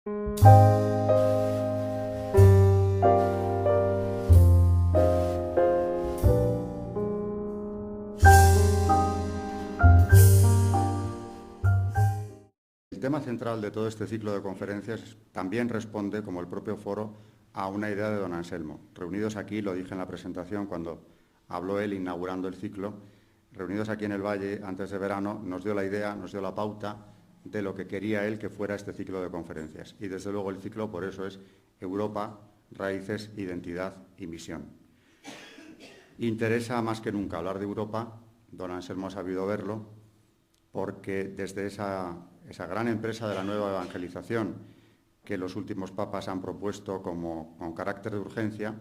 El tema central de todo este ciclo de conferencias también responde, como el propio foro, a una idea de don Anselmo. Reunidos aquí, lo dije en la presentación cuando habló él inaugurando el ciclo, reunidos aquí en el Valle antes de verano, nos dio la idea, nos dio la pauta de lo que quería él que fuera este ciclo de conferencias. Y desde luego el ciclo por eso es Europa, raíces, identidad y misión. Interesa más que nunca hablar de Europa, don Anselmo ha sabido verlo, porque desde esa gran empresa de la nueva evangelización que los últimos papas han propuesto con carácter de urgencia,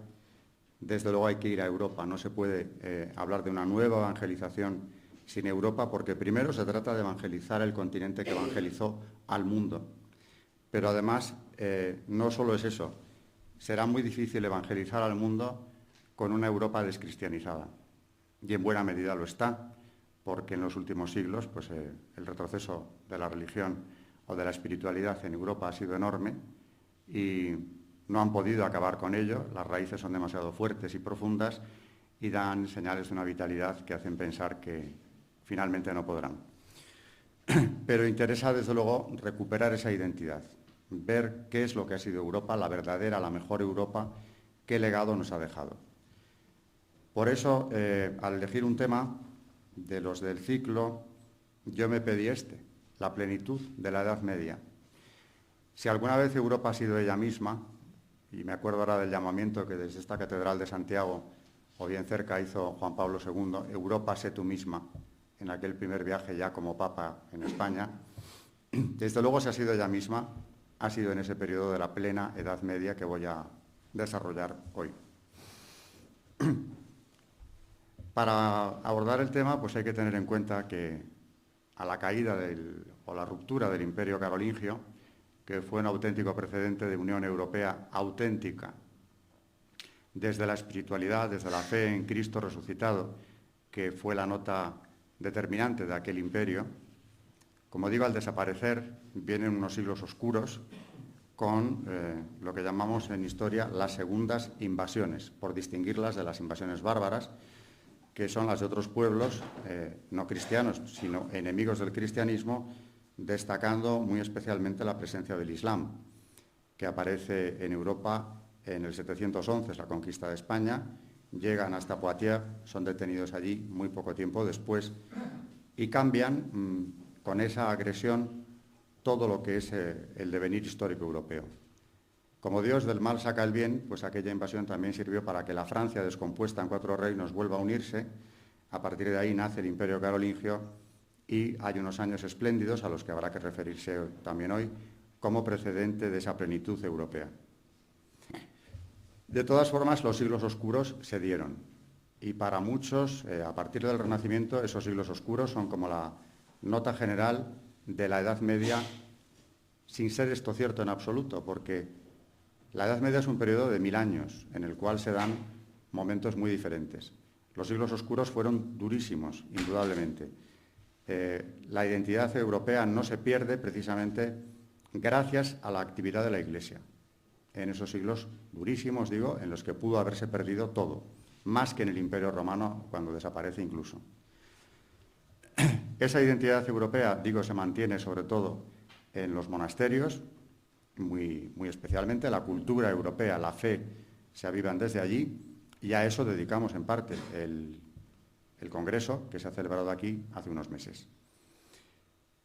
desde luego hay que ir a Europa. No se puede hablar de una nueva evangelización sin Europa, porque primero se trata de evangelizar el continente que evangelizó al mundo. Pero además, no solo es eso, será muy difícil evangelizar al mundo con una Europa descristianizada. Y en buena medida lo está, porque en los últimos siglos pues, el retroceso de la religión o de la espiritualidad en Europa ha sido enorme y no han podido acabar con ello. Las raíces son demasiado fuertes y profundas y dan señales de una vitalidad que hacen pensar que finalmente no podrán. Pero interesa, desde luego, recuperar esa identidad, ver qué es lo que ha sido Europa, la verdadera, la mejor Europa, qué legado nos ha dejado. Por eso, al elegir un tema de los del ciclo, yo me pedí la plenitud de la Edad Media. Si alguna vez Europa ha sido ella misma, y me acuerdo ahora del llamamiento que desde esta Catedral de Santiago, o bien cerca, hizo Juan Pablo II, Europa, sé tú misma, en aquel primer viaje ya como Papa en España, desde luego se ha sido ella misma, ha sido en ese periodo de la plena Edad Media que voy a desarrollar hoy. Para abordar el tema, pues hay que tener en cuenta que a la caída o la ruptura del Imperio Carolingio, que fue un auténtico precedente de Unión Europea auténtica, desde la espiritualidad, desde la fe en Cristo resucitado, que fue la nota determinante de aquel imperio, como digo, al desaparecer vienen unos siglos oscuros con lo que llamamos en historia las segundas invasiones, por distinguirlas de las invasiones bárbaras, que son las de otros pueblos, no cristianos, sino enemigos del cristianismo, destacando muy especialmente la presencia del Islam, que aparece en Europa en el 711, es la conquista de España, llegan hasta Poitiers, son detenidos allí muy poco tiempo después y cambian con esa agresión todo lo que es el devenir histórico europeo. Como Dios del mal saca el bien, pues aquella invasión también sirvió para que la Francia, descompuesta en 4 reinos, vuelva a unirse. A partir de ahí nace el Imperio Carolingio y hay unos años espléndidos a los que habrá que referirse también hoy como precedente de esa plenitud europea. De todas formas, los siglos oscuros se dieron y para muchos, a partir del Renacimiento, esos siglos oscuros son como la nota general de la Edad Media, sin ser esto cierto en absoluto, porque la Edad Media es un periodo de 1000 años, en el cual se dan momentos muy diferentes. Los siglos oscuros fueron durísimos, indudablemente. La identidad europea no se pierde precisamente gracias a la actividad de la Iglesia. En esos siglos durísimos, digo, en los que pudo haberse perdido todo, más que en el Imperio Romano, cuando desaparece incluso. Esa identidad europea, digo, se mantiene sobre todo en los monasterios, muy especialmente la cultura europea, la fe, se avivan desde allí y a eso dedicamos en parte el congreso que se ha celebrado aquí hace unos meses.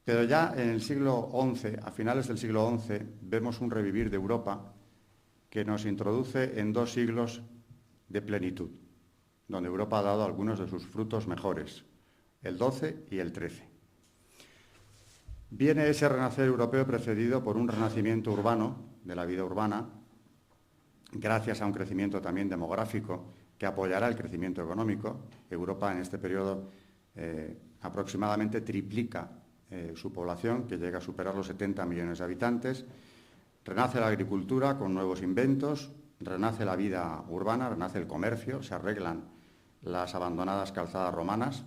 Pero ya en el siglo XI, a finales del siglo XI, vemos un revivir de Europa que nos introduce en 2 siglos de plenitud, donde Europa ha dado algunos de sus frutos mejores, el XII y el XIII. Viene ese renacer europeo precedido por un renacimiento urbano, de la vida urbana, gracias a un crecimiento también demográfico que apoyará el crecimiento económico. Europa en este periodo aproximadamente triplica su población, que llega a superar los 70 millones de habitantes. Renace la agricultura con nuevos inventos, renace la vida urbana, renace el comercio, se arreglan las abandonadas calzadas romanas.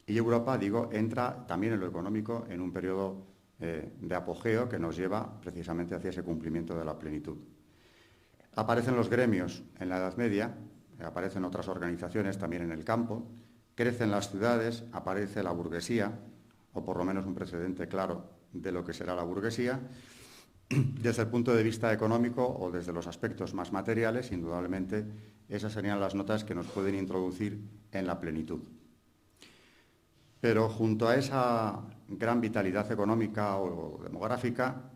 Y Europa, digo, entra también en lo económico en un periodo de apogeo que nos lleva precisamente hacia ese cumplimiento de la plenitud. Aparecen los gremios en la Edad Media, aparecen otras organizaciones también en el campo, crecen las ciudades, aparece la burguesía, o por lo menos un precedente claro de lo que será la burguesía. Desde el punto de vista económico o desde los aspectos más materiales, indudablemente, esas serían las notas que nos pueden introducir en la plenitud. Pero junto a esa gran vitalidad económica o demográfica,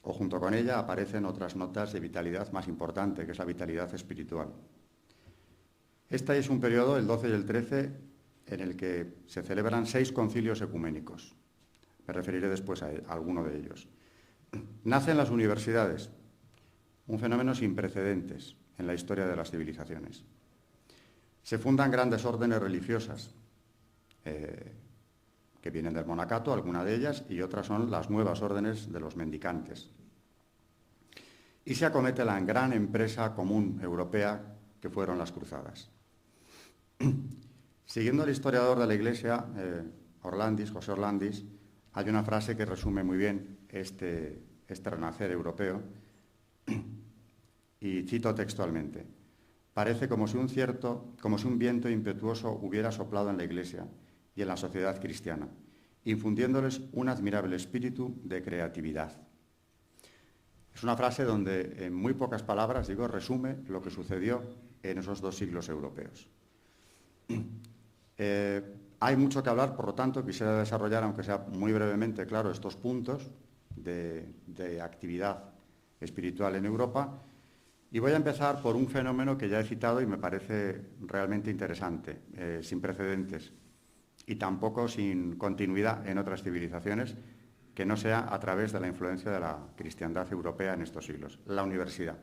o junto con ella, aparecen otras notas de vitalidad más importante, que es la vitalidad espiritual. Este es un periodo, el 12 y el 13, en el que se celebran 6 concilios ecuménicos. Me referiré después a alguno de ellos. Nacen las universidades, un fenómeno sin precedentes en la historia de las civilizaciones. Se fundan grandes órdenes religiosas, que vienen del monacato, alguna de ellas, y otras son las nuevas órdenes de los mendicantes. Y se acomete la gran empresa común europea que fueron las cruzadas. Siguiendo al historiador de la Iglesia, José Orlandis, hay una frase que resume muy bien este renacer europeo, y cito textualmente: «Parece como si un viento impetuoso hubiera soplado en la Iglesia y en la sociedad cristiana, infundiéndoles un admirable espíritu de creatividad». Es una frase donde, en muy pocas palabras, resume lo que sucedió en esos 2 siglos europeos. Hay mucho que hablar, por lo tanto, quisiera desarrollar, aunque sea muy brevemente, claro, estos puntos de actividad espiritual en Europa, y voy a empezar por un fenómeno que ya he citado y me parece realmente interesante, sin precedentes, y tampoco sin continuidad en otras civilizaciones, que no sea a través de la influencia de la cristiandad europea en estos siglos: la universidad.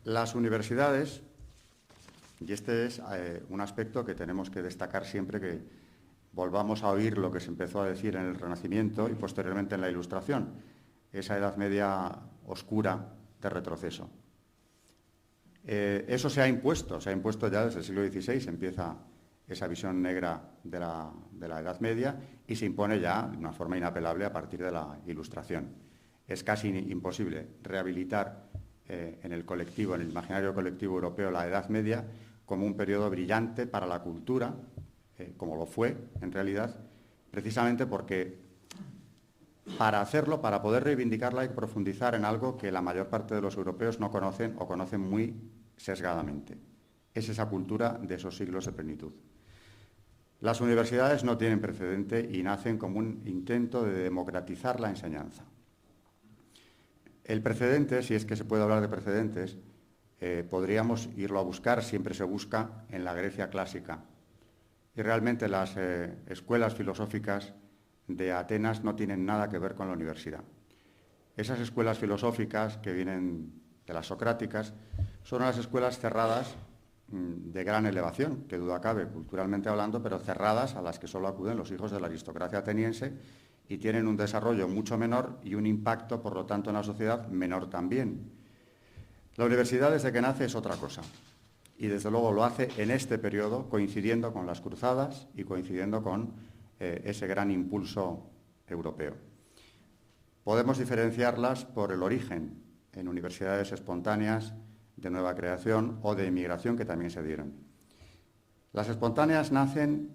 Las universidades, y este es un aspecto que tenemos que destacar siempre que volvamos a oír lo que se empezó a decir en el Renacimiento y posteriormente en la Ilustración, esa Edad Media oscura de retroceso. Eso se ha impuesto ya desde el siglo XVI, empieza esa visión negra de la Edad Media y se impone ya de una forma inapelable a partir de la Ilustración. Es casi imposible rehabilitar en el colectivo, en el imaginario colectivo europeo, la Edad Media como un periodo brillante para la cultura, como lo fue en realidad, precisamente porque para hacerlo, para poder reivindicarla, hay que profundizar en algo que la mayor parte de los europeos no conocen o conocen muy sesgadamente. Es esa cultura de esos siglos de plenitud. Las universidades no tienen precedente y nacen como un intento de democratizar la enseñanza. El precedente, si es que se puede hablar de precedentes, podríamos irlo a buscar, siempre se busca en la Grecia clásica. Y realmente las escuelas filosóficas de Atenas no tienen nada que ver con la universidad. Esas escuelas filosóficas que vienen de las socráticas son las escuelas cerradas de gran elevación, que duda cabe, culturalmente hablando, pero cerradas, a las que solo acuden los hijos de la aristocracia ateniense y tienen un desarrollo mucho menor y un impacto, por lo tanto, en la sociedad menor también. La universidad, desde que nace, es otra cosa. Y, desde luego, lo hace en este periodo, coincidiendo con las cruzadas y coincidiendo con ese gran impulso europeo. Podemos diferenciarlas por el origen, en universidades espontáneas, de nueva creación o de emigración que también se dieron. Las espontáneas nacen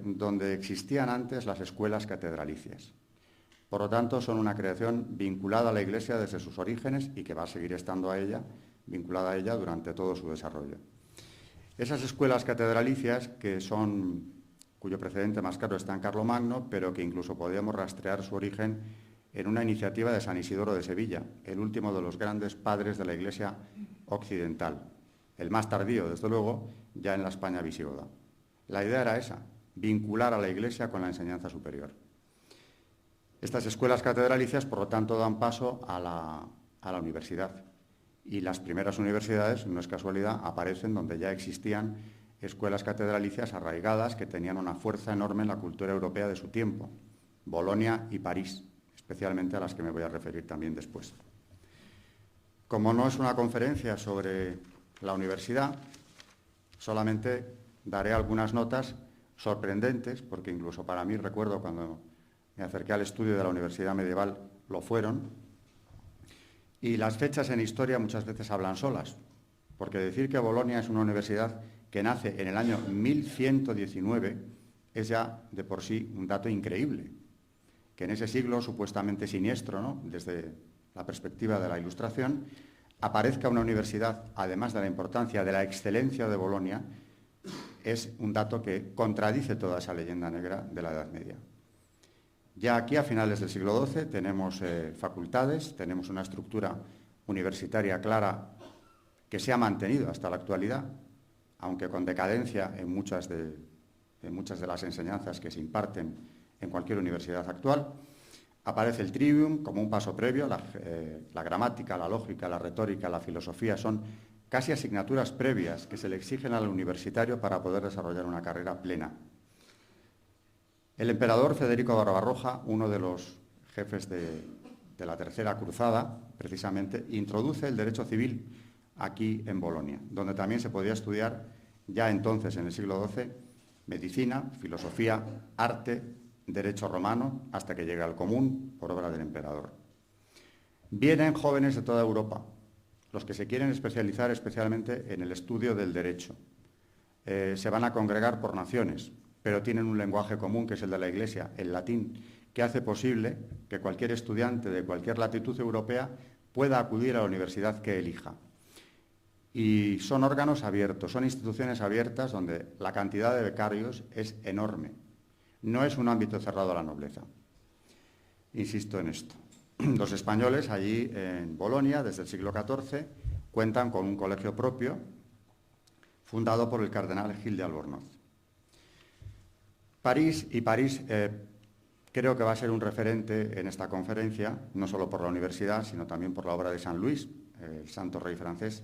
donde existían antes las escuelas catedralicias. Por lo tanto, son una creación vinculada a la Iglesia desde sus orígenes y que va a seguir estando vinculada a ella durante todo su desarrollo. Esas escuelas catedralicias, cuyo precedente más claro está en Carlomagno, pero que incluso podríamos rastrear su origen en una iniciativa de San Isidoro de Sevilla, el último de los grandes padres de la Iglesia occidental, el más tardío, desde luego, ya en la España visigoda. La idea era esa, vincular a la Iglesia con la enseñanza superior. Estas escuelas catedralicias, por lo tanto, dan paso a la universidad. Y las primeras universidades, no es casualidad, aparecen donde ya existían escuelas catedralicias arraigadas que tenían una fuerza enorme en la cultura europea de su tiempo, Bolonia y París, especialmente a las que me voy a referir también después. Como no es una conferencia sobre la universidad, solamente daré algunas notas sorprendentes, porque incluso para mí recuerdo cuando me acerqué al estudio de la Universidad Medieval, lo fueron, y las fechas en historia muchas veces hablan solas, porque decir que Bolonia es una universidad que nace en el año 1119 es ya de por sí un dato increíble, que en ese siglo supuestamente siniestro, ¿no?, desde la perspectiva de la Ilustración, aparezca una universidad, además de la importancia de la excelencia de Bolonia, es un dato que contradice toda esa leyenda negra de la Edad Media. Ya aquí, a finales del siglo XII, tenemos facultades, tenemos una estructura universitaria clara que se ha mantenido hasta la actualidad, aunque con decadencia en muchas de las enseñanzas que se imparten en cualquier universidad actual. Aparece el trivium como un paso previo, la gramática, la lógica, la retórica, la filosofía son casi asignaturas previas que se le exigen al universitario para poder desarrollar una carrera plena. El emperador Federico Barbarroja, uno de los jefes de la Tercera Cruzada, precisamente, introduce el derecho civil aquí en Bolonia, donde también se podía estudiar ya entonces, en el siglo XII, medicina, filosofía, arte, derecho romano, hasta que llega al común por obra del emperador. Vienen jóvenes de toda Europa, los que se quieren especializar especialmente en el estudio del derecho. Se van a congregar por naciones, pero tienen un lenguaje común, que es el de la Iglesia, el latín, que hace posible que cualquier estudiante de cualquier latitud europea pueda acudir a la universidad que elija. Y son órganos abiertos, son instituciones abiertas donde la cantidad de becarios es enorme. No es un ámbito cerrado a la nobleza. Insisto en esto. Los españoles allí en Bolonia, desde el siglo XIV, cuentan con un colegio propio, fundado por el cardenal Gil de Albornoz. París creo que va a ser un referente en esta conferencia, no solo por la universidad, sino también por la obra de San Luis, el santo rey francés.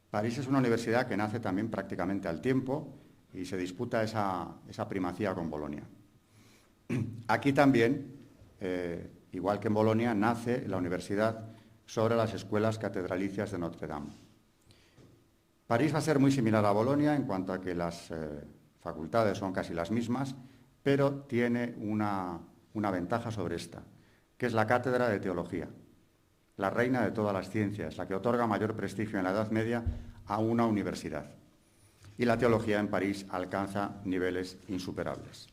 París es una universidad que nace también prácticamente al tiempo y se disputa esa primacía con Bolonia. Aquí también, igual que en Bolonia, nace la universidad sobre las escuelas catedralicias de Notre Dame. París va a ser muy similar a Bolonia en cuanto a que las facultades son casi las mismas, pero tiene una ventaja sobre esta, que es la cátedra de teología, la reina de todas las ciencias, la que otorga mayor prestigio en la Edad Media a una universidad. Y la teología en París alcanza niveles insuperables.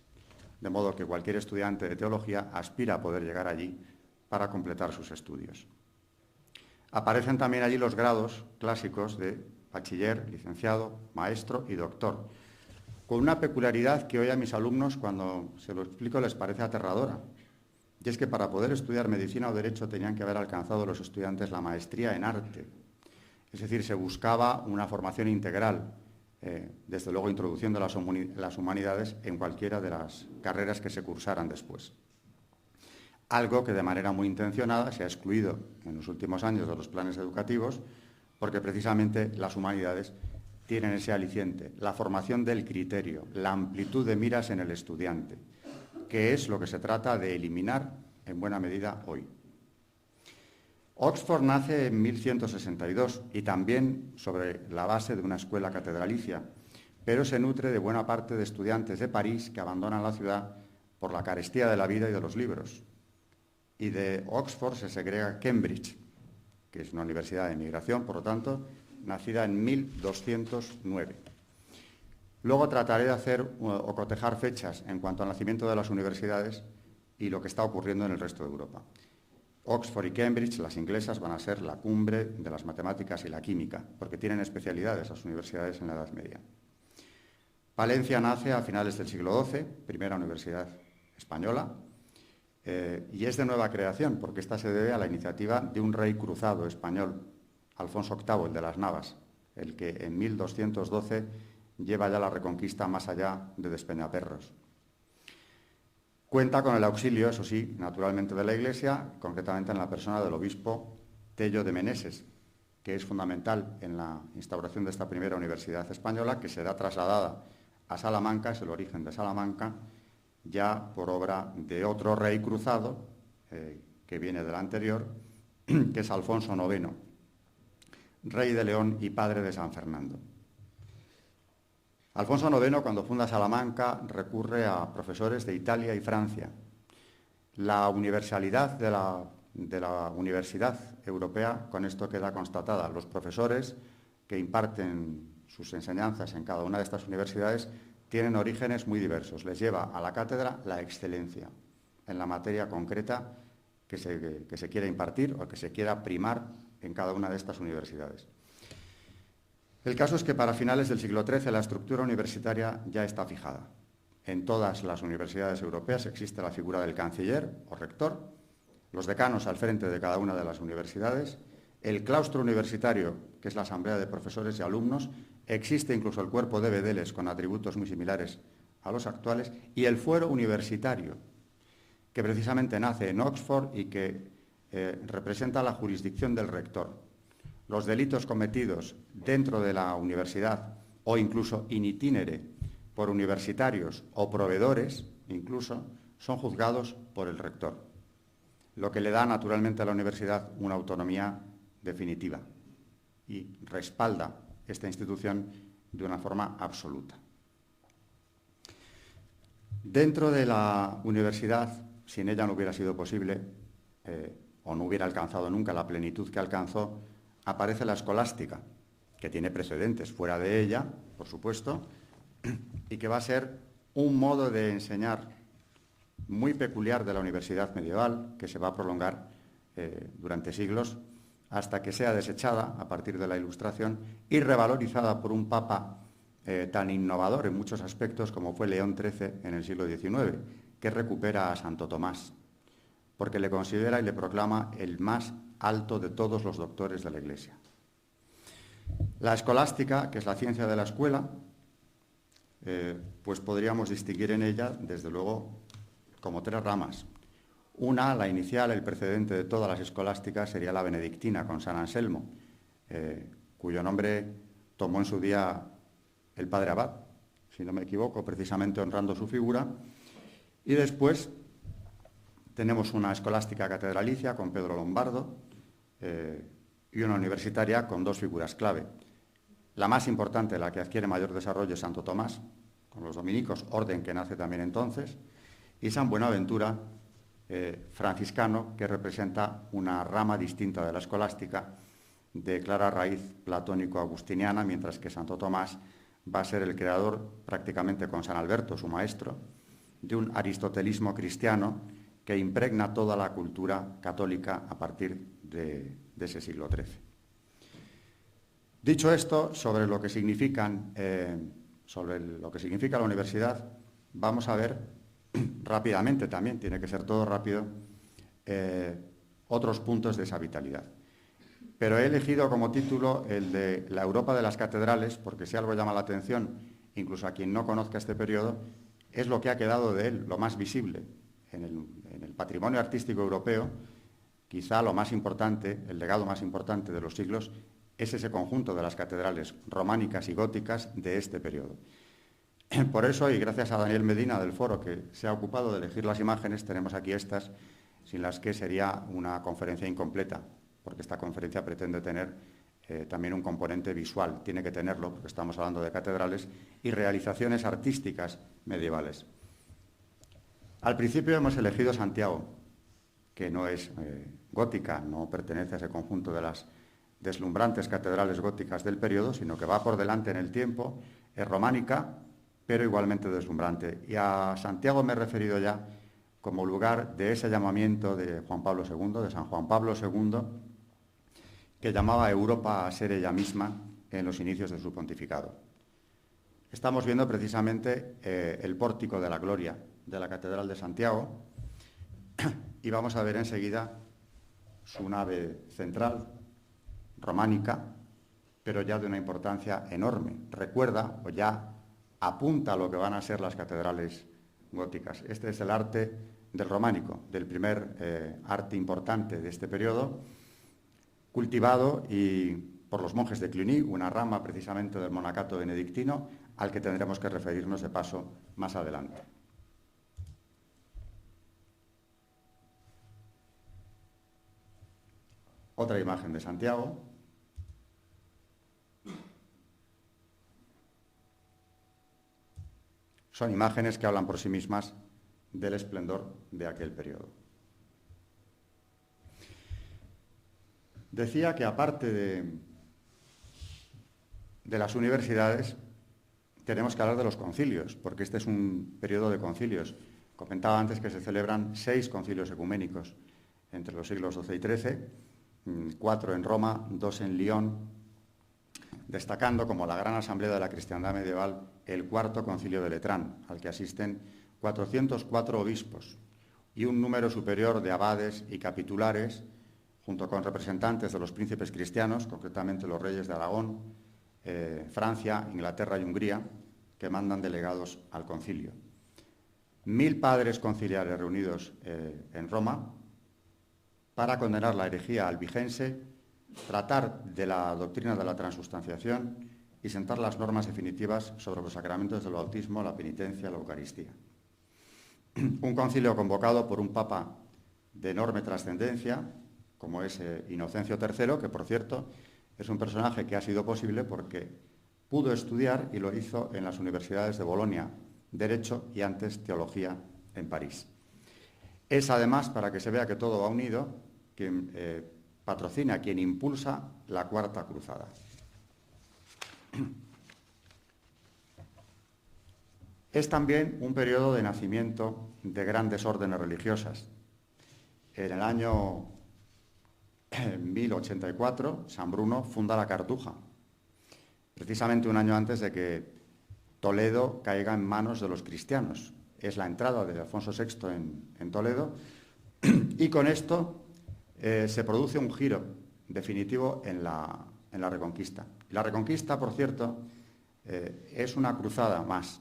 De modo que cualquier estudiante de teología aspira a poder llegar allí para completar sus estudios. Aparecen también allí los grados clásicos de bachiller, licenciado, maestro y doctor, con una peculiaridad que hoy a mis alumnos, cuando se lo explico, les parece aterradora. Y es que para poder estudiar medicina o derecho tenían que haber alcanzado los estudiantes la maestría en arte. Es decir, se buscaba una formación integral, desde luego introduciendo las humanidades en cualquiera de las carreras que se cursaran después. Algo que de manera muy intencionada se ha excluido en los últimos años de los planes educativos, porque precisamente las humanidades tienen ese aliciente, la formación del criterio, la amplitud de miras en el estudiante, que es lo que se trata de eliminar en buena medida hoy. Oxford nace en 1162 y también sobre la base de una escuela catedralicia, pero se nutre de buena parte de estudiantes de París que abandonan la ciudad por la carestía de la vida y de los libros. Y de Oxford se segrega Cambridge, que es una universidad de emigración, por lo tanto, nacida en 1209. Luego trataré de hacer o cotejar fechas en cuanto al nacimiento de las universidades y lo que está ocurriendo en el resto de Europa. Oxford y Cambridge, las inglesas, van a ser la cumbre de las matemáticas y la química, porque tienen especialidades las universidades en la Edad Media. Palencia nace a finales del siglo XII, primera universidad española, y es de nueva creación, porque esta se debe a la iniciativa de un rey cruzado español, Alfonso VIII, el de las Navas, el que en 1212 lleva ya la reconquista más allá de Despeñaperros. Cuenta con el auxilio, eso sí, naturalmente de la Iglesia, concretamente en la persona del obispo Tello de Meneses, que es fundamental en la instauración de esta primera universidad española, que será trasladada a Salamanca, es el origen de Salamanca, ya por obra de otro rey cruzado, que viene del anterior, que es Alfonso IX, rey de León y padre de San Fernando. Alfonso IX, cuando funda Salamanca, recurre a profesores de Italia y Francia, La universalidad de la universidad europea con esto queda constatada. Los profesores que imparten sus enseñanzas en cada una de estas universidades tienen orígenes muy diversos. Les lleva a la cátedra la excelencia en la materia concreta que se quiera impartir o que se quiera primar en cada una de estas universidades. El caso es que para finales del siglo XIII la estructura universitaria ya está fijada. En todas las universidades europeas existe la figura del canciller o rector, los decanos al frente de cada una de las universidades, el claustro universitario, que es la asamblea de profesores y alumnos, existe incluso el cuerpo de bedeles con atributos muy similares a los actuales, y el fuero universitario, que precisamente nace en Oxford y que representa la jurisdicción del rector. Los delitos cometidos dentro de la universidad o incluso in itinere por universitarios o proveedores, incluso, son juzgados por el rector, lo que le da naturalmente a la universidad una autonomía definitiva y respalda esta institución de una forma absoluta. Dentro de la universidad, sin ella no hubiera sido posible o no hubiera alcanzado nunca la plenitud que alcanzó, aparece la escolástica, que tiene precedentes fuera de ella, por supuesto, y que va a ser un modo de enseñar muy peculiar de la universidad medieval, que se va a prolongar durante siglos, hasta que sea desechada a partir de la Ilustración y revalorizada por un papa tan innovador en muchos aspectos como fue León XIII en el siglo XIX, que recupera a Santo Tomás, porque le considera y le proclama el más alto de todos los doctores de la Iglesia. La escolástica, que es la ciencia de la escuela, pues podríamos distinguir en ella, desde luego, como tres ramas. Una, la inicial, el precedente de todas las escolásticas, sería la benedictina, con San Anselmo, cuyo nombre tomó en su día el padre Abad, si no me equivoco, precisamente honrando su figura. Y después tenemos una escolástica catedralicia con Pedro Lombardo y una universitaria con dos figuras clave. La más importante, la que adquiere mayor desarrollo, es Santo Tomás, con los dominicos, orden que nace también entonces, y San Buenaventura, franciscano, que representa una rama distinta de la escolástica, de clara raíz platónico-agustiniana, mientras que Santo Tomás va a ser el creador, prácticamente con San Alberto, su maestro, de un aristotelismo cristiano que impregna toda la cultura católica a partir de ese siglo XIII. Dicho esto, sobre lo que significa la universidad, vamos a ver rápidamente, también tiene que ser todo rápido, otros puntos de esa vitalidad. Pero he elegido como título el de La Europa de las catedrales, porque si algo llama la atención, incluso a quien no conozca este periodo, es lo que ha quedado de él, lo más visible en el patrimonio artístico europeo. Quizá lo más importante, el legado más importante de los siglos, es ese conjunto de las catedrales románicas y góticas de este periodo. Por eso, y gracias a Daniel Medina del Foro, que se ha ocupado de elegir las imágenes, tenemos aquí estas, sin las que sería una conferencia incompleta, porque esta conferencia pretende tener también un componente visual, tiene que tenerlo, porque estamos hablando de catedrales y realizaciones artísticas medievales. Al principio hemos elegido Santiago, que no es gótica, no pertenece a ese conjunto de las deslumbrantes catedrales góticas del periodo, sino que va por delante en el tiempo, es románica, pero igualmente deslumbrante. Y a Santiago me he referido ya como lugar de ese llamamiento de Juan Pablo II, de San Juan Pablo II, que llamaba a Europa a ser ella misma en los inicios de su pontificado. Estamos viendo precisamente el pórtico de la gloria de la Catedral de Santiago y vamos a ver enseguida su nave central, románica, pero ya de una importancia enorme. Recuerda o ya apunta a lo que van a ser las catedrales góticas. Este es el arte del románico, del primer arte importante de este periodo, cultivado por los monjes de Cluny, una rama precisamente del monacato benedictino, al que tendremos que referirnos de paso más adelante. Otra imagen de Santiago. Son imágenes que hablan por sí mismas del esplendor de aquel periodo. Decía que aparte de las universidades, tenemos que hablar de los concilios, porque este es un periodo de concilios. Comentaba antes que se celebran 6 concilios ecuménicos entre los siglos XII y XIII, 4 en Roma, 2 en Lyon, destacando como la gran asamblea de la cristiandad medieval el cuarto concilio de Letrán, al que asisten 404 obispos y un número superior de abades y capitulares, junto con representantes de los príncipes cristianos, concretamente los reyes de Aragón, Francia, Inglaterra y Hungría, que mandan delegados al concilio. 1000 padres conciliares reunidos en Roma para condenar la herejía albigense, tratar de la doctrina de la transustanciación y sentar las normas definitivas sobre los sacramentos del bautismo, la penitencia, la Eucaristía. Un concilio convocado por un papa de enorme trascendencia, como es Inocencio III, que, por cierto, es un personaje que ha sido posible porque pudo estudiar y lo hizo en las universidades de Bolonia, Derecho y antes Teología en París. Es además, para que se vea que todo va unido, quien patrocina, quien impulsa la Cuarta Cruzada. Es también un periodo de nacimiento de grandes órdenes religiosas. En el año 1084, San Bruno funda la Cartuja, precisamente un año antes de que Toledo caiga en manos de los cristianos. Es la entrada de Alfonso VI en Toledo y con esto se produce un giro definitivo en la Reconquista. La Reconquista, por cierto, es una cruzada más.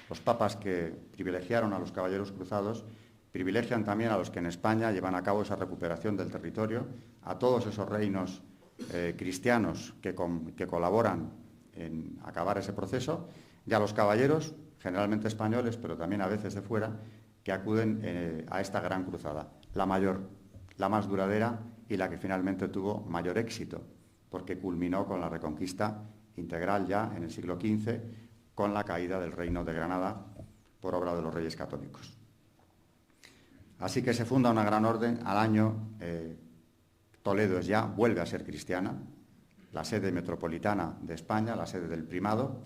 Los papas que privilegiaron a los caballeros cruzados privilegian también a los que en España llevan a cabo esa recuperación del territorio, a todos esos reinos cristianos que colaboran en acabar ese proceso, y a los caballeros, generalmente españoles, pero también a veces de fuera, que acuden a esta gran cruzada, la mayor, la más duradera y la que finalmente tuvo mayor éxito, porque culminó con la reconquista integral ya en el siglo XV, con la caída del Reino de Granada por obra de los Reyes Católicos. Así que se funda una gran orden. Al año, Toledo vuelve a ser cristiana, la sede metropolitana de España, la sede del primado,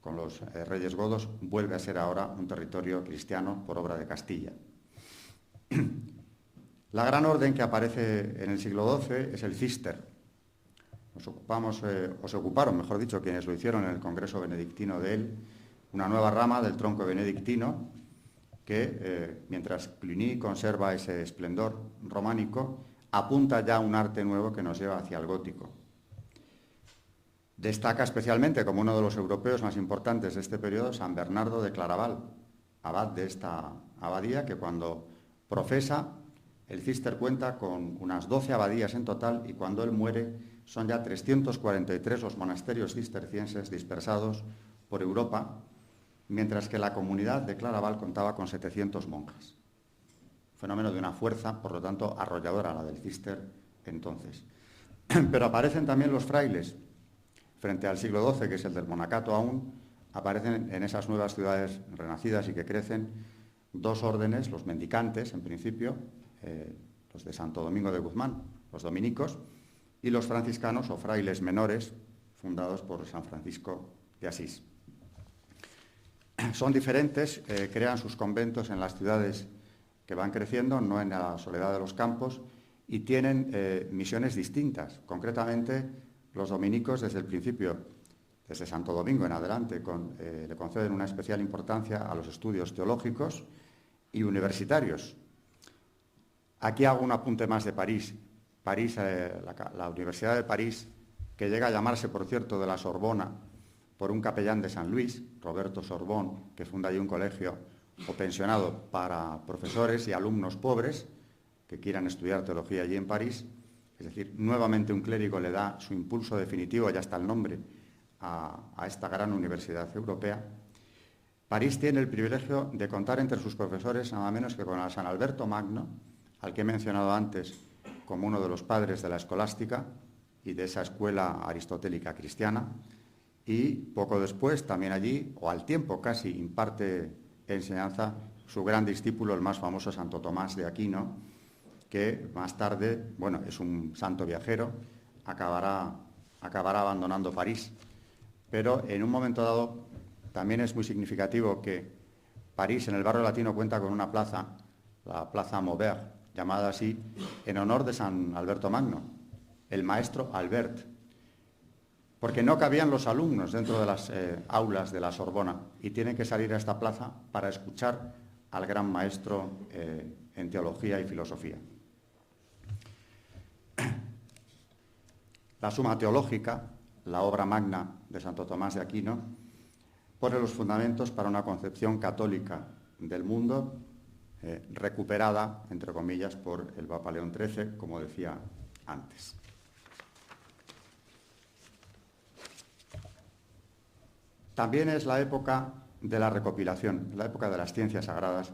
con los reyes godos, vuelve a ser ahora un territorio cristiano por obra de Castilla. La gran orden que aparece en el siglo XII es el Cister. Se ocuparon, mejor dicho, quienes lo hicieron en el Congreso Benedictino de él, una nueva rama del tronco benedictino que, mientras Cluny conserva ese esplendor románico, apunta ya a un arte nuevo que nos lleva hacia el gótico. Destaca especialmente como uno de los europeos más importantes de este periodo San Bernardo de Claraval, abad de esta abadía, que cuando profesa, el Cister cuenta con unas 12 abadías en total y cuando él muere son ya 343 los monasterios cistercienses dispersados por Europa, mientras que la comunidad de Claraval contaba con 700 monjas. Fenómeno de una fuerza, por lo tanto, arrolladora la del Cister entonces. Pero aparecen también los frailes. Frente al siglo XII, que es el del monacato aún, aparecen en esas nuevas ciudades renacidas y que crecen dos órdenes, los mendicantes, en principio, los de Santo Domingo de Guzmán, los dominicos, y los franciscanos o frailes menores, fundados por San Francisco de Asís. Son diferentes, crean sus conventos en las ciudades que van creciendo, no en la soledad de los campos, y tienen misiones distintas. Concretamente, los dominicos desde el principio, desde Santo Domingo en adelante, le conceden una especial importancia a los estudios teológicos y universitarios. Aquí hago un apunte más de París. La Universidad de París, que llega a llamarse, por cierto, de la Sorbona, por un capellán de San Luis, Roberto Sorbón, que funda allí un colegio o pensionado para profesores y alumnos pobres que quieran estudiar teología allí en París. Es decir, nuevamente un clérigo le da su impulso definitivo, ya está el nombre, a esta gran universidad europea. París tiene el privilegio de contar entre sus profesores nada menos que con a San Alberto Magno, al que he mencionado antes como uno de los padres de la escolástica y de esa escuela aristotélica cristiana, y poco después, también allí, o al tiempo casi, imparte enseñanza su gran discípulo, el más famoso Santo Tomás de Aquino, que más tarde, es un santo viajero, acabará abandonando París. Pero en un momento dado también es muy significativo que París, en el barrio latino, cuenta con una plaza, la Plaza Maubert, llamada así en honor de San Alberto Magno, el maestro Albert, porque no cabían los alumnos dentro de las aulas de la Sorbona y tienen que salir a esta plaza para escuchar al gran maestro en teología y filosofía. La Suma Teológica, la obra magna de Santo Tomás de Aquino, pone los fundamentos para una concepción católica del mundo recuperada, entre comillas, por el Papa León XIII, como decía antes. También es la época de la recopilación, la época de las ciencias sagradas,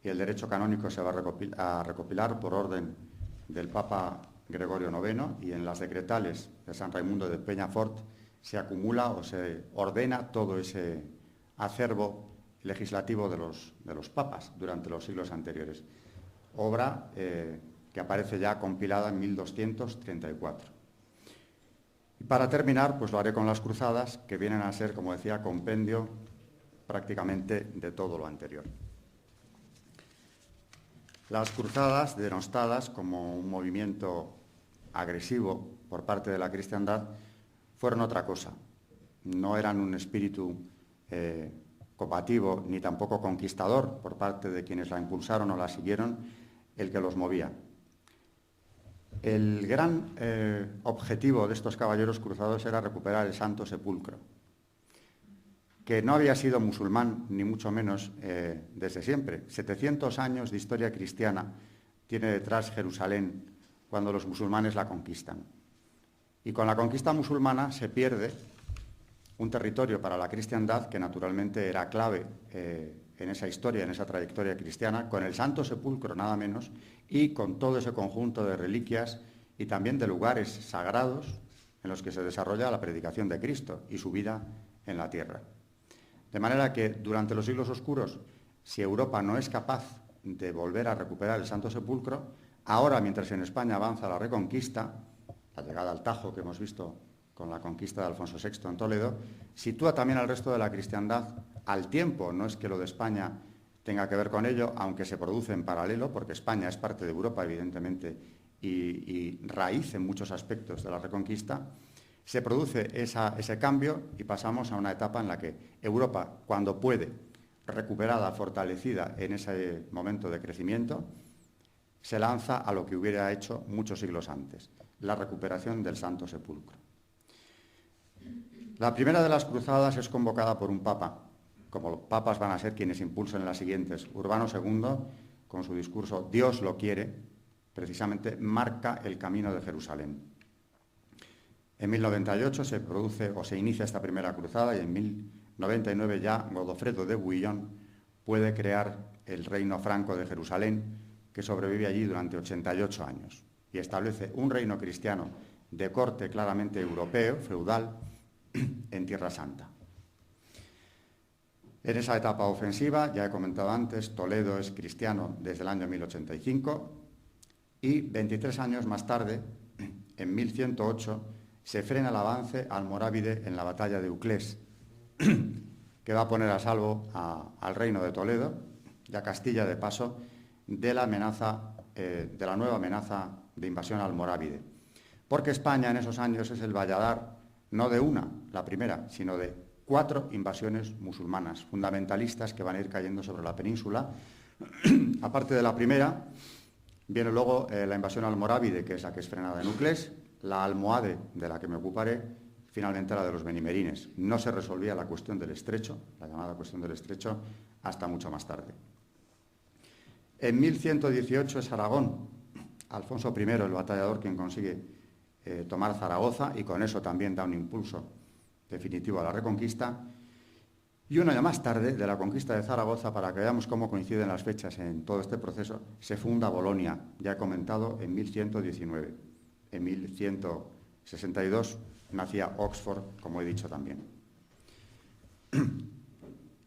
y el derecho canónico se va a recopilar por orden del Papa Gregorio IX, y en las decretales de San Raimundo de Peñafort se acumula o se ordena todo ese acervo legislativo de los papas durante los siglos anteriores. Obra que aparece ya compilada en 1234. Y para terminar, pues lo haré con las cruzadas, que vienen a ser, como decía, compendio prácticamente de todo lo anterior. Las cruzadas, denostadas como un movimiento agresivo por parte de la cristiandad, fueron otra cosa. No eran un espíritu combativo ni tampoco conquistador por parte de quienes la impulsaron o la siguieron el que los movía. El gran objetivo de estos caballeros cruzados era recuperar el Santo Sepulcro, que no había sido musulmán, ni mucho menos desde siempre. 700 años de historia cristiana tiene detrás Jerusalén cuando los musulmanes la conquistan. Y con la conquista musulmana se pierde un territorio para la cristiandad que naturalmente era clave en esa historia, en esa trayectoria cristiana, con el Santo Sepulcro nada menos, y con todo ese conjunto de reliquias y también de lugares sagrados en los que se desarrolla la predicación de Cristo y su vida en la tierra. De manera que durante los siglos oscuros, si Europa no es capaz de volver a recuperar el Santo Sepulcro, ahora, mientras en España avanza la Reconquista, la llegada al Tajo que hemos visto con la conquista de Alfonso VI en Toledo, sitúa también al resto de la cristiandad al tiempo. No es que lo de España tenga que ver con ello, aunque se produce en paralelo, porque España es parte de Europa, evidentemente, y raíz en muchos aspectos de la Reconquista. Se produce ese cambio y pasamos a una etapa en la que Europa, cuando puede, recuperada, fortalecida en ese momento de crecimiento, se lanza a lo que hubiera hecho muchos siglos antes, la recuperación del Santo Sepulcro. La primera de las cruzadas es convocada por un papa, como los papas van a ser quienes impulsen las siguientes. Urbano II, con su discurso Dios lo quiere, precisamente marca el camino de Jerusalén. En 1098 se produce o se inicia esta primera cruzada y en 1099 ya Godofredo de Bouillon puede crear el reino franco de Jerusalén, que sobrevive allí durante 88 años y establece un reino cristiano de corte claramente europeo, feudal, en Tierra Santa. En esa etapa ofensiva, ya he comentado antes, Toledo es cristiano desde el año 1085 y 23 años más tarde, en 1108, se frena el avance almorávide en la batalla de Uclés, que va a poner a salvo al reino de Toledo y a Castilla de paso de la nueva amenaza de invasión almorávide. Porque España en esos años es el valladar no de una, la primera, sino de 4 invasiones musulmanas fundamentalistas que van a ir cayendo sobre la península. Aparte de la primera, viene luego la invasión almorávide, que es la que es frenada en Uclés, la almohade, de la que me ocuparé, finalmente la de los benimerines. No se resolvía la cuestión del estrecho, la llamada cuestión del estrecho, hasta mucho más tarde. En 1118 es Aragón, Alfonso I, el batallador, quien consigue tomar Zaragoza y con eso también da un impulso definitivo a la Reconquista. Y un año más tarde, de la conquista de Zaragoza, para que veamos cómo coinciden las fechas en todo este proceso, se funda Bolonia, ya he comentado, en 1119. En 1162 nacía Oxford, como he dicho también.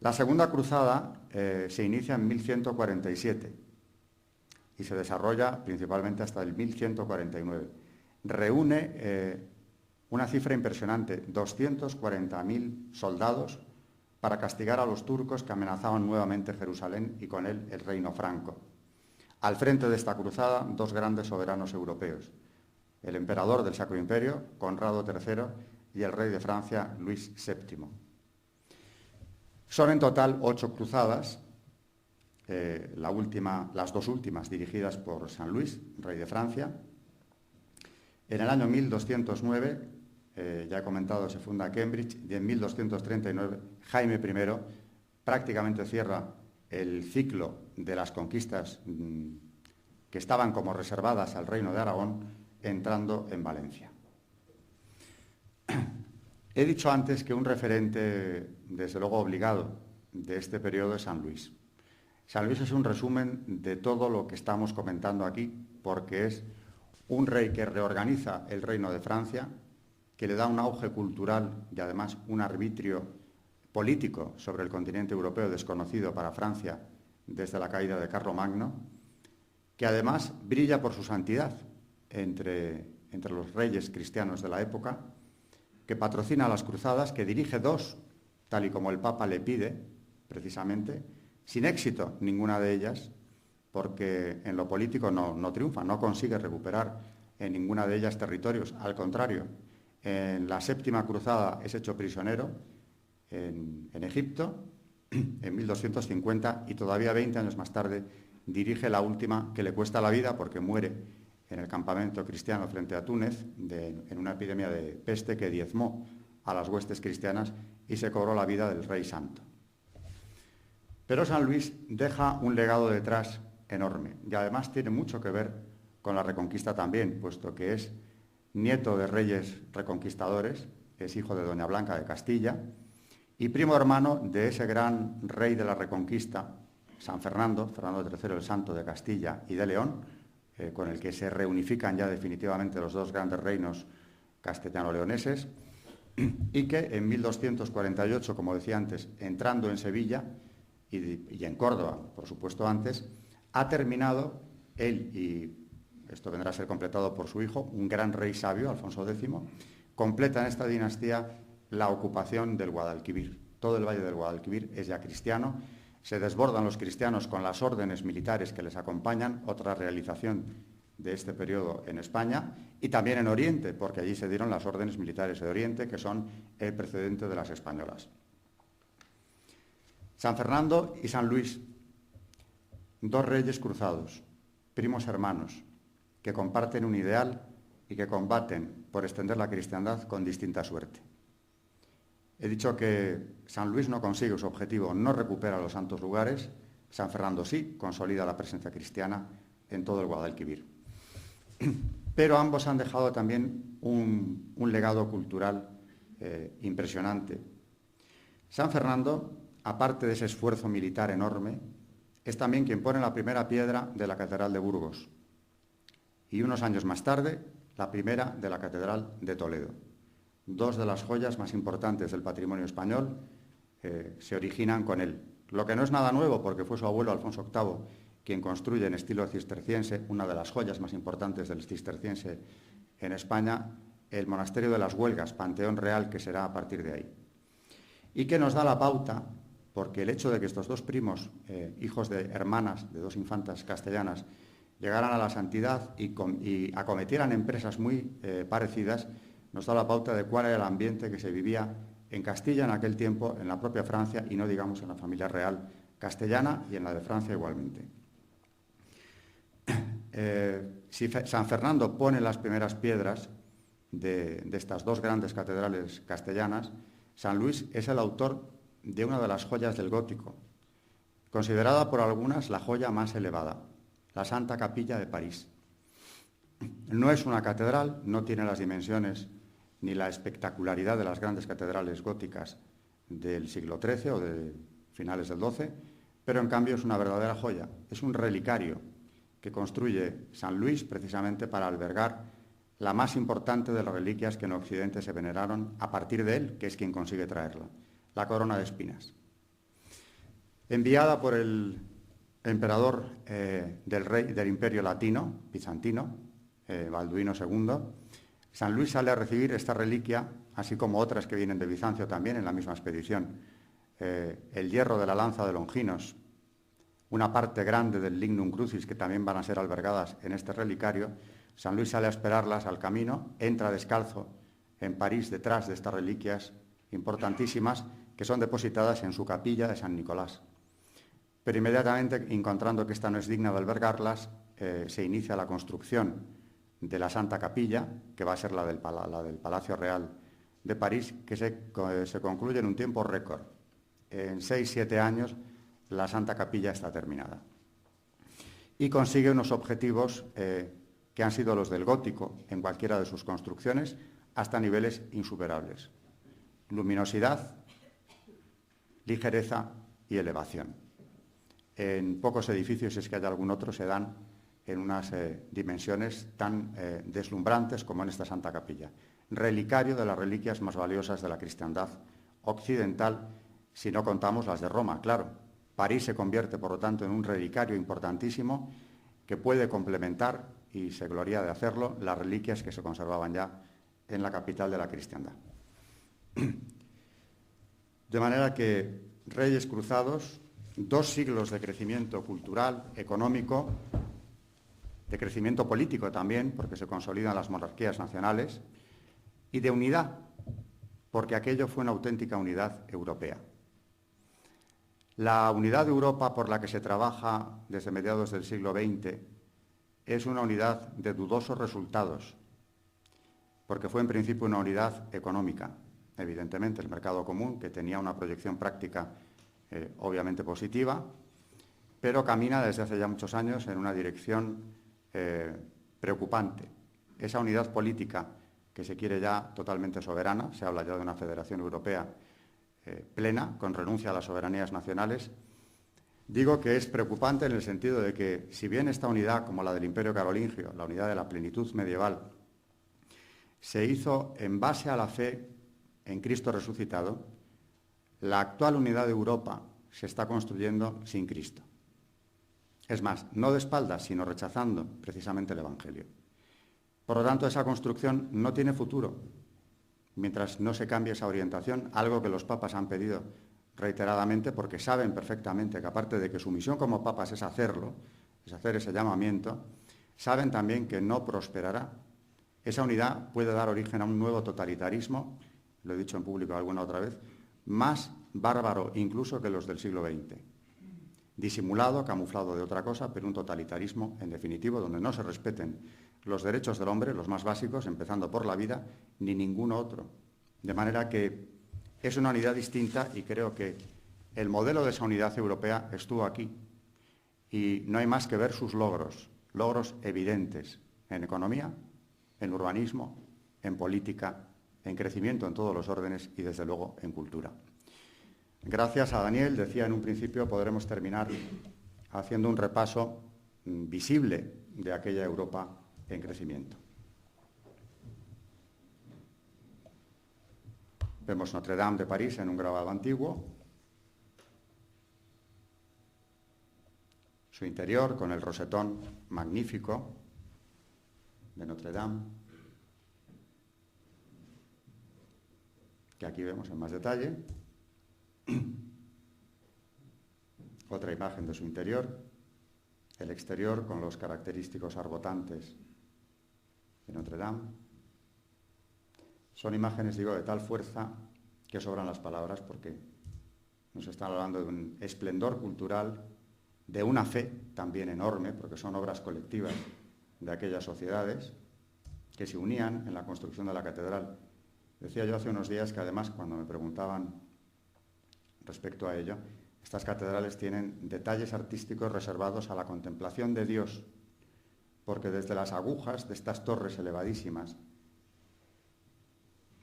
La segunda cruzada se inicia en 1147 y se desarrolla principalmente hasta el 1149. reúne una cifra impresionante, 240.000 soldados para castigar a los turcos que amenazaban nuevamente Jerusalén y con él el reino franco. Al frente de esta cruzada, dos grandes soberanos europeos, el emperador del Sacro Imperio, Conrado III, y el rey de Francia, Luis VII. Son en total 8 cruzadas, las dos últimas dirigidas por San Luis, rey de Francia. En el año 1209, ya he comentado, se funda Cambridge, y en 1239 Jaime I prácticamente cierra el ciclo de las conquistas que estaban como reservadas al Reino de Aragón, entrando en Valencia. He dicho antes que un referente, desde luego obligado, de este periodo es San Luis. San Luis es un resumen de todo lo que estamos comentando aquí, porque es un rey que reorganiza el Reino de Francia, que le da un auge cultural y además un arbitrio político sobre el continente europeo desconocido para Francia desde la caída de Carlomagno, que además brilla por su santidad entre los reyes cristianos de la época, que patrocina las cruzadas, que dirige 2, tal y como el Papa le pide, precisamente, sin éxito ninguna de ellas, porque en lo político no triunfa, no consigue recuperar en ninguna de ellas territorios. Al contrario, en la 7ª cruzada es hecho prisionero en Egipto, en 1250, y todavía 20 años más tarde dirige la última, que le cuesta la vida porque muere en el campamento cristiano frente a Túnez, en una epidemia de peste que diezmó a las huestes cristianas y se cobró la vida del rey santo. Pero San Luis deja un legado detrás enorme, y además tiene mucho que ver con la Reconquista también, puesto que es nieto de reyes reconquistadores, es hijo de Doña Blanca de Castilla, y primo hermano de ese gran rey de la Reconquista, San Fernando, Fernando III el Santo de Castilla y de León, con el que se reunifican ya definitivamente los dos grandes reinos castellano-leoneses, y que en 1248, como decía antes, entrando en Sevilla y en Córdoba, por supuesto antes, ha terminado él, y esto vendrá a ser completado por su hijo, un gran rey sabio, Alfonso X, completa en esta dinastía la ocupación del Guadalquivir. Todo el valle del Guadalquivir es ya cristiano, se desbordan los cristianos con las órdenes militares que les acompañan, otra realización de este periodo en España, y también en Oriente, porque allí se dieron las órdenes militares de Oriente, que son el precedente de las españolas. San Fernando y San Luis, dos reyes cruzados, primos hermanos, que comparten un ideal y que combaten por extender la cristiandad con distinta suerte. He dicho que San Luis no consigue su objetivo, no recupera los santos lugares. San Fernando sí, consolida la presencia cristiana en todo el Guadalquivir. Pero ambos han dejado también un legado cultural impresionante. San Fernando, aparte de ese esfuerzo militar enorme, es también quien pone la primera piedra de la Catedral de Burgos y unos años más tarde la primera de la Catedral de Toledo. Dos de las joyas más importantes del patrimonio español se originan con él. Lo que no es nada nuevo, porque fue su abuelo Alfonso VIII quien construye en estilo cisterciense una de las joyas más importantes del cisterciense en España, el monasterio de las Huelgas, panteón real que será a partir de ahí. Y que nos da la pauta, porque el hecho de que estos dos primos, hijos de hermanas de dos infantas castellanas, llegaran a la santidad y acometieran empresas muy parecidas, nos da la pauta de cuál era el ambiente que se vivía en Castilla en aquel tiempo, en la propia Francia, y no digamos en la familia real castellana y en la de Francia igualmente. Si San Fernando pone las primeras piedras de estas dos grandes catedrales castellanas, San Luis es el autor de una de las joyas del gótico, considerada por algunas la joya más elevada, la Santa Capilla de París. No es una catedral, no tiene las dimensiones ni la espectacularidad de las grandes catedrales góticas del siglo XIII o de finales del XII, pero en cambio es una verdadera joya, es un relicario que construye San Luis precisamente para albergar la más importante de las reliquias que en Occidente se veneraron a partir de él, que es quien consigue traerla, la corona de espinas. Enviada por el emperador del Imperio Latino, bizantino, Balduino II. San Luis sale a recibir esta reliquia, así como otras que vienen de Bizancio también en la misma expedición. El hierro de la lanza de Longinos, una parte grande del lignum crucis que también van a ser albergadas en este relicario. San Luis sale a esperarlas al camino, entra descalzo en París detrás de estas reliquias importantísimas que son depositadas en su capilla de San Nicolás. Pero inmediatamente, encontrando que esta no es digna de albergarlas, se inicia la construcción de la Santa Capilla, que va a ser la del Palacio Real de París, que se concluye en un tiempo récord. En 6-7 años la Santa Capilla está terminada. Y consigue unos objetivos que han sido los del gótico en cualquiera de sus construcciones, hasta niveles insuperables. Luminosidad, ligereza y elevación. En pocos edificios, si es que hay algún otro, se dan en unas dimensiones tan deslumbrantes como en esta Santa Capilla. Relicario de las reliquias más valiosas de la cristiandad occidental, si no contamos las de Roma, claro. París se convierte, por lo tanto, en un relicario importantísimo que puede complementar, y se gloria de hacerlo, las reliquias que se conservaban ya en la capital de la cristiandad. De manera que Reyes Cruzados, 2 siglos de crecimiento cultural, económico, de crecimiento político también, porque se consolidan las monarquías nacionales, y de unidad, porque aquello fue una auténtica unidad europea. La unidad de Europa por la que se trabaja desde mediados del siglo XX es una unidad de dudosos resultados, porque fue en principio una unidad económica. Evidentemente, el mercado común, que tenía una proyección práctica obviamente positiva, pero camina desde hace ya muchos años en una dirección preocupante. Esa unidad política que se quiere ya totalmente soberana, se habla ya de una federación europea plena, con renuncia a las soberanías nacionales. Digo que es preocupante en el sentido de que, si bien esta unidad, como la del Imperio Carolingio, la unidad de la plenitud medieval, se hizo en base a la fe en Cristo resucitado, la actual unidad de Europa se está construyendo sin Cristo. Es más, no de espaldas, sino rechazando precisamente el Evangelio. Por lo tanto, esa construcción no tiene futuro mientras no se cambie esa orientación, algo que los papas han pedido reiteradamente, porque saben perfectamente que, aparte de que su misión como papas es hacerlo, es hacer ese llamamiento, saben también que no prosperará. Esa unidad puede dar origen a un nuevo totalitarismo, lo he dicho en público alguna otra vez, más bárbaro incluso que los del siglo XX. Disimulado, camuflado de otra cosa, pero un totalitarismo, en definitivo, donde no se respeten los derechos del hombre, los más básicos, empezando por la vida, ni ninguno otro. De manera que es una unidad distinta, y creo que el modelo de esa unidad europea estuvo aquí. Y no hay más que ver sus logros evidentes en economía, en urbanismo, en política, en crecimiento en todos los órdenes y, desde luego, en cultura. Gracias a Daniel, decía en un principio, podremos terminar haciendo un repaso visible de aquella Europa en crecimiento. Vemos Notre Dame de París en un grabado antiguo, su interior con el rosetón magnífico de Notre Dame, que aquí vemos en más detalle. Otra imagen de su interior, el exterior con los característicos arbotantes de Notre Dame. Son imágenes, digo, de tal fuerza que sobran las palabras, porque nos están hablando de un esplendor cultural, de una fe también enorme, porque son obras colectivas de aquellas sociedades que se unían en la construcción de la catedral. Decía yo hace unos días que, además, cuando me preguntaban respecto a ello, estas catedrales tienen detalles artísticos reservados a la contemplación de Dios, porque desde las agujas de estas torres elevadísimas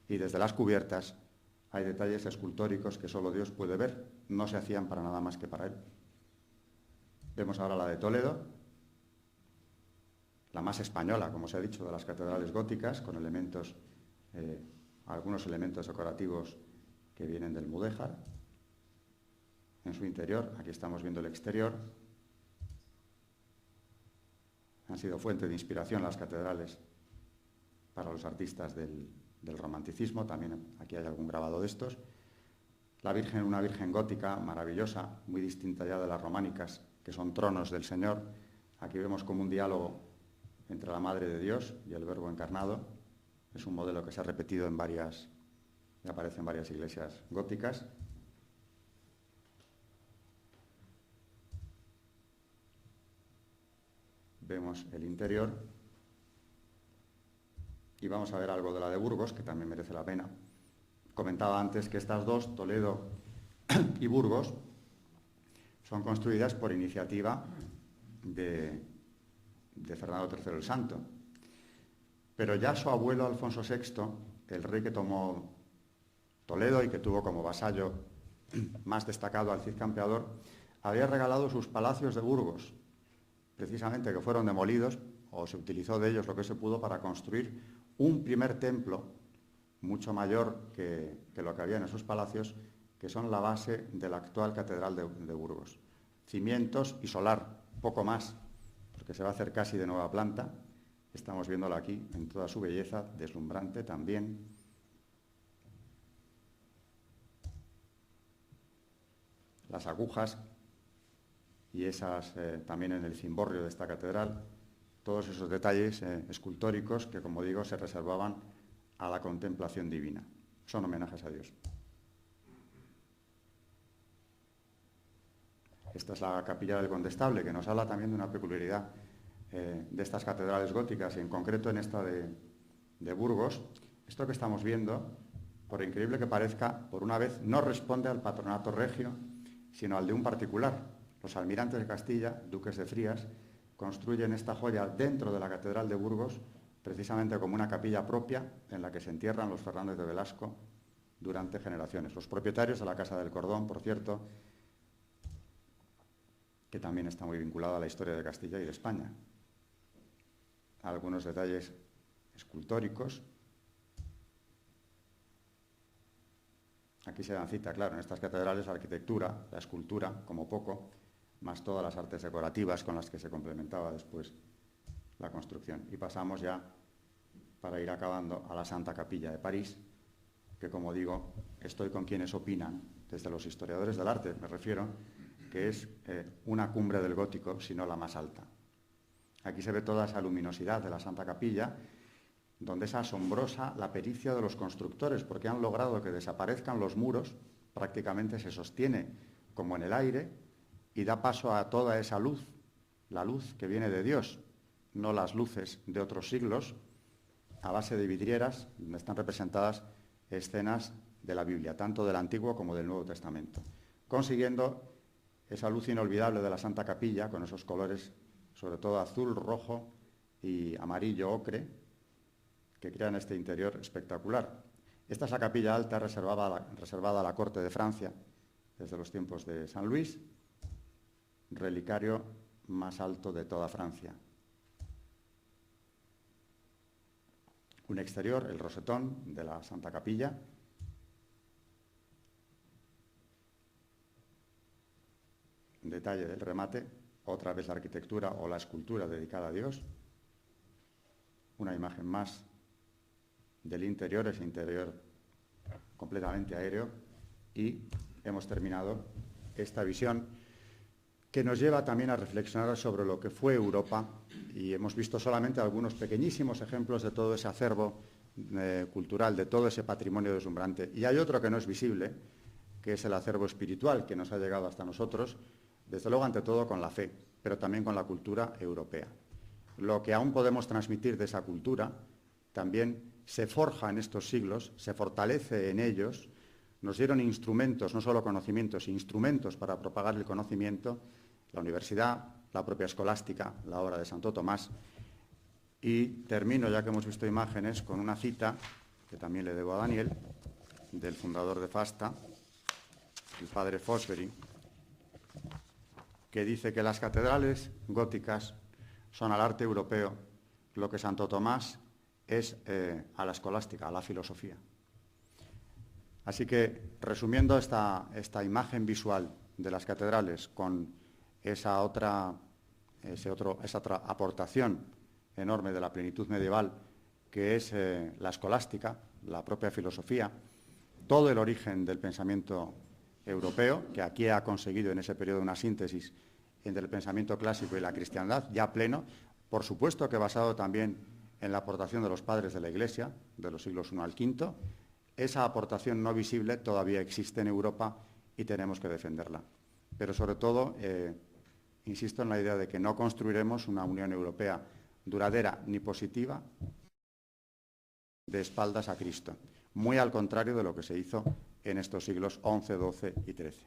y desde las cubiertas hay detalles escultóricos que solo Dios puede ver, no se hacían para nada más que para Él. Vemos ahora la de Toledo, la más española, como se ha dicho, de las catedrales góticas, con elementos, algunos elementos decorativos que vienen del mudéjar. En su interior, aquí estamos viendo el exterior. Han sido fuente de inspiración las catedrales para los artistas del romanticismo, también aquí hay algún grabado de estos. La Virgen, una Virgen gótica maravillosa, muy distinta ya de las románicas, que son tronos del Señor. Aquí vemos como un diálogo entre la Madre de Dios y el Verbo encarnado. Es un modelo que se ha repetido y aparece en varias iglesias góticas. Vemos el interior y vamos a ver algo de la de Burgos, que también merece la pena. Comentaba antes que estas dos, Toledo y Burgos, son construidas por iniciativa de Fernando III el Santo. Pero ya su abuelo Alfonso VI, el rey que tomó Toledo y que tuvo como vasallo más destacado al Cid Campeador, había regalado sus palacios de Burgos, precisamente, que fueron demolidos, o se utilizó de ellos lo que se pudo para construir un primer templo mucho mayor que lo que había en esos palacios, que son la base de la actual Catedral de Burgos. Cimientos y solar, poco más, porque se va a hacer casi de nueva planta. Estamos viéndola aquí en toda su belleza, deslumbrante también. Las agujas y esas también en el cimborrio de esta catedral, todos esos detalles escultóricos que, como digo, se reservaban a la contemplación divina. Son homenajes a Dios. Esta es la capilla del Condestable, que nos habla también de una peculiaridad de estas catedrales góticas, y en concreto en esta de Burgos. Esto que estamos viendo, por increíble que parezca, por una vez no responde al patronato regio, sino al de un particular. Los almirantes de Castilla, duques de Frías, construyen esta joya dentro de la Catedral de Burgos, precisamente como una capilla propia en la que se entierran los Fernández de Velasco durante generaciones. Los propietarios de la Casa del Cordón, por cierto, que también está muy vinculada a la historia de Castilla y de España. Algunos detalles escultóricos. Aquí se dan cita, claro, en estas catedrales la arquitectura, la escultura, como poco, más todas las artes decorativas con las que se complementaba después la construcción. Y pasamos ya, para ir acabando, a la Santa Capilla de París, que, como digo, estoy con quienes opinan, desde los historiadores del arte, me refiero, que es una cumbre del gótico, si no la más alta. Aquí se ve toda esa luminosidad de la Santa Capilla, donde es asombrosa la pericia de los constructores, porque han logrado que desaparezcan los muros, prácticamente se sostiene como en el aire, y da paso a toda esa luz, la luz que viene de Dios, no las luces de otros siglos, a base de vidrieras, donde están representadas escenas de la Biblia, tanto del Antiguo como del Nuevo Testamento, consiguiendo esa luz inolvidable de la Santa Capilla, con esos colores, sobre todo azul, rojo y amarillo ocre, que crean este interior espectacular. Esta es la capilla alta reservada a la corte de Francia desde los tiempos de San Luis, relicario más alto de toda Francia. Un exterior, el rosetón de la Santa Capilla. Un detalle del remate, otra vez la arquitectura o la escultura dedicada a Dios. Una imagen más del interior, ese interior completamente aéreo, y hemos terminado esta visión que nos lleva también a reflexionar sobre lo que fue Europa, y hemos visto solamente algunos pequeñísimos ejemplos de todo ese acervo cultural, de todo ese patrimonio deslumbrante. Y hay otro que no es visible, que es el acervo espiritual que nos ha llegado hasta nosotros, desde luego ante todo con la fe, pero también con la cultura europea. Lo que aún podemos transmitir de esa cultura también se forja en estos siglos, se fortalece en ellos, nos dieron instrumentos, no solo conocimientos, instrumentos para propagar el conocimiento, la universidad, la propia escolástica, la obra de Santo Tomás. Y termino, ya que hemos visto imágenes, con una cita, que también le debo a Daniel, del fundador de FASTA, el padre Fosbury, que dice que las catedrales góticas son al arte europeo lo que Santo Tomás es a la escolástica, a la filosofía. Así que, resumiendo esta imagen visual de las catedrales con esa otra esa otra aportación enorme de la plenitud medieval, que es la escolástica, la propia filosofía, todo el origen del pensamiento europeo, que aquí ha conseguido en ese periodo una síntesis entre el pensamiento clásico y la cristiandad, ya pleno, por supuesto que basado también en la aportación de los padres de la Iglesia, de los siglos I al V. Esa aportación no visible todavía existe en Europa y tenemos que defenderla. Pero sobre todo, insisto en la idea de que no construiremos una Unión Europea duradera ni positiva de espaldas a Cristo, muy al contrario de lo que se hizo en estos siglos XI, XII y XIII.